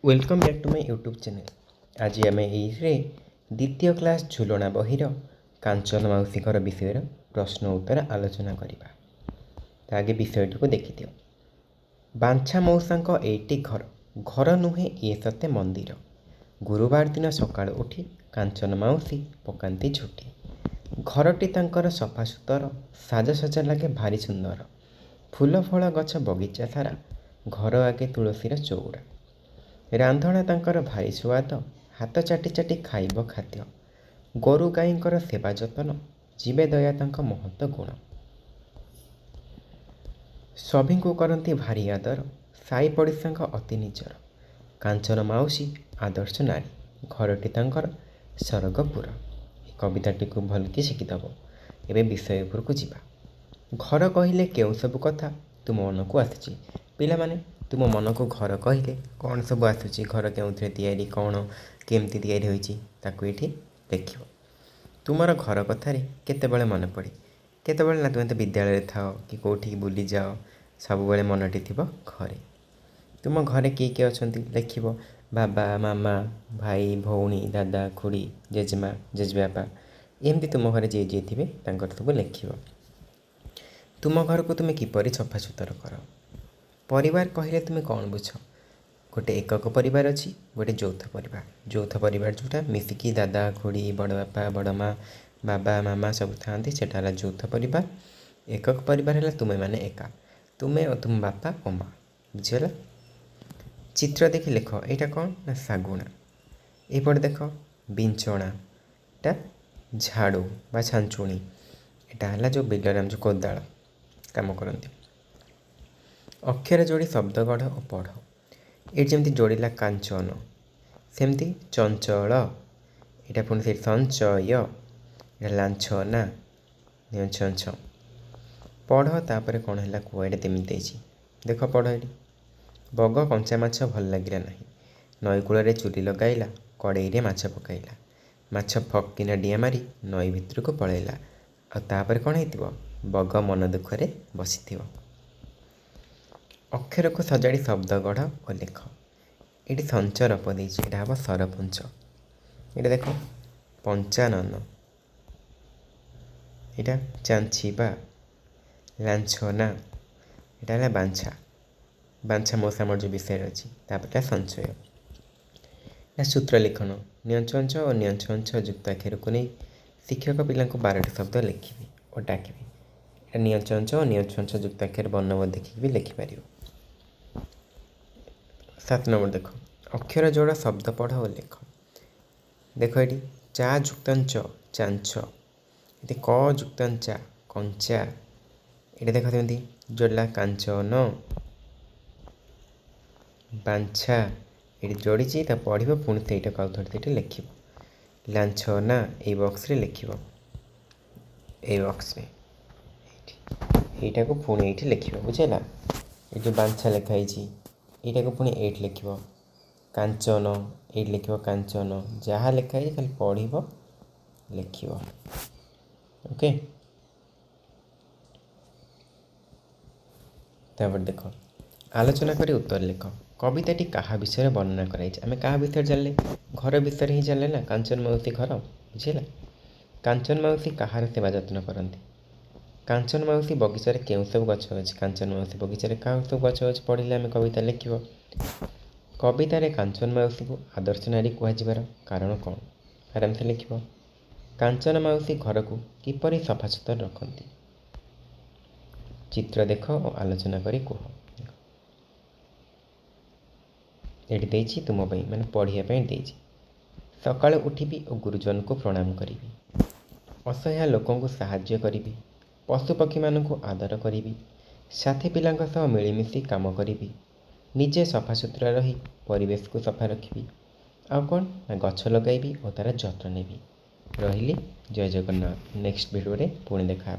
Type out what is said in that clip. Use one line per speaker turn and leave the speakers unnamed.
Welcome back to my YouTube channel. आज आम ये द्वितीय क्लास झुलना बहिर कांचन मौसी घर विषय प्रश्न उत्तर आलोचना करवा। तो आगे विषयटी को देखी दियो। बांछा मौसा एटी घर घर नुहे ये सते मंदिर। गुरुवार दिन सकाळ उठी कांचन मौसी पकाती झुटी। घरटी तांकर सफा सुतर साजसजा लगे भारी सुंदर। फूल फल गछ बगीचा सारा घर आगे तुलसीर चौड़ा। रांधणा तांकर भारी स्वाद हाथ चाटी चाटी खाइब खाद्य। गोरु गाईंकर सेवा जतन जीवे दया तांक महत गुण। सभी को करती भारी आदर साई पड़िशा अति निजर। कांचन माउसी आदर्श नारी घरटी तांकर सरगपुर। कविताटी को भलकि शिखिदब। एबे विषय उपरकू जिबा। घर कहले केउ सब कथा तुम मन को आसुची। पिला माने तुम मन को घर कहले कौन सब आसूँ घर के कौन केमती तैयारी होती ताकू ये लिख। तुमर घर कथार केतबेले मन पड़े केतबेले ना तुम्हें तो विद्यालय थाओ कि कौटी बुली जाओ सब बेले मनटी थी घरे। तुम घरे किए किए अच्छा लिख बाबा मामा भाई भौणी दादा खुड़ी जेजेमा जेजेबापा एमती तुम घर जी जी थे सब लिख। तुम घर को तुम्हें किपरि सफा सुतर कर। परिवार कहले तुम्हें कौन बुझ। गोटे एकक परिवार अच्छी गोटे यौथ परिवार। यौथ परिवार जोटा मिसिकी दादा खुड़ी बड़ बापा बड़ माँ बाबा मामा सब था सेटा यौथ परिवार। एकक परिवार है तुम्हें माने एका तुम्हें और तुम बापा और माँ बुझीगला। चित्र देखि लिख यहाँ कौन ना शागुणा। एपटे देख बिंचणा एटा झाड़ू बा छांचुणी एटा है जो बिलर आम जो कोदाल काम करती। अक्षर जोड़ी शब्द गढ़ और पढ़। ये जमी जोड़िला कांचन सेमती चंचल यहाँ पुणी से संचय लाछना छछ पढ़ तापर कौन है कुआडे तेमती देख पढ़ ये। बग कंचा माछ भल लगे ना नई कूल चूली लगाइला कड़े माछ पकईला माछ फकिना डिया मारी नई भितर को पलैला आपर कौन हो बग मन दुखरे बसी। अक्षर को सजाड़ी शब्द गढ़ और लिख। ये संचर पदे यहाँ हम सरपंच। ये देख पंचानन यहाँ चांचिबा लाछना यहाँ है बांछा बांछा मौसा मोर जो विषय अच्छी तापर संचय। सूत्र लिखन नियंच और नियंच युक्ताक्षर को नहीं शिक्षक पिला 12टी शब्द लिखी और डाकबी। नियंच और नियंच युक्ताक्षर वर्णबोध देखिए भी लिखिपर। 7 नंबर देख अक्षर जोड़ा शब्द पढ़ और लिख। देख ये चा जुक्तांच चांच ये क जुक्तांचा कंचा ये देख सेमती जोड़ला कांचन बांछा ये जोड़ी पढ़ पुणी से ये लिख। लाछना ये बक्स लिख ये बक्स यटा को पुणी ये लिख बुझेगा। ये जो बांछा लिखाई यहाँ को पुणी एट लिख कांचन ये लिख कांचन जहाँ लिखाई खाली पढ़ लिख। ओके तापर देख आलोचना करी उत्तर लिख। कविताटी क्या विषय वर्णना कराई आम क्या विषय जानले घर विषय ही जानले ना कांचन मौसी घर बुझेगा। कांचन मौसी कहार सेवा जत्न करती। कांचन मौसी बगीचार केउ सब गछ अच्छी कांचन मौसी बगीचार क्या सब गछ अच्छी पढ़ले आम कविता लिख। कवितार कांचन मौसी को आदर्श नारी कहुवर कारण कौन आराम से लिख। कांचन मौसी घर को किपरि सफा सुतर रखती। चित्र देख और आलोचना करी कह। ये तुम मैंने पढ़ाई सकाल उठिबी और गुरुजन को प्रणाम करी असहाय लोकों को साहाय्य करी पशुपक्षी मान को आदर करी साथी पिलांक सह मिलमिशि काम करी निजे सफा सुतरा रही परिवेश को सफा रखी आ कौन ना गछ लगाइबी और तार जत्न नेबी। रही जय जगन्नाथ। नेक्स्ट वीडियो पुणी देखा।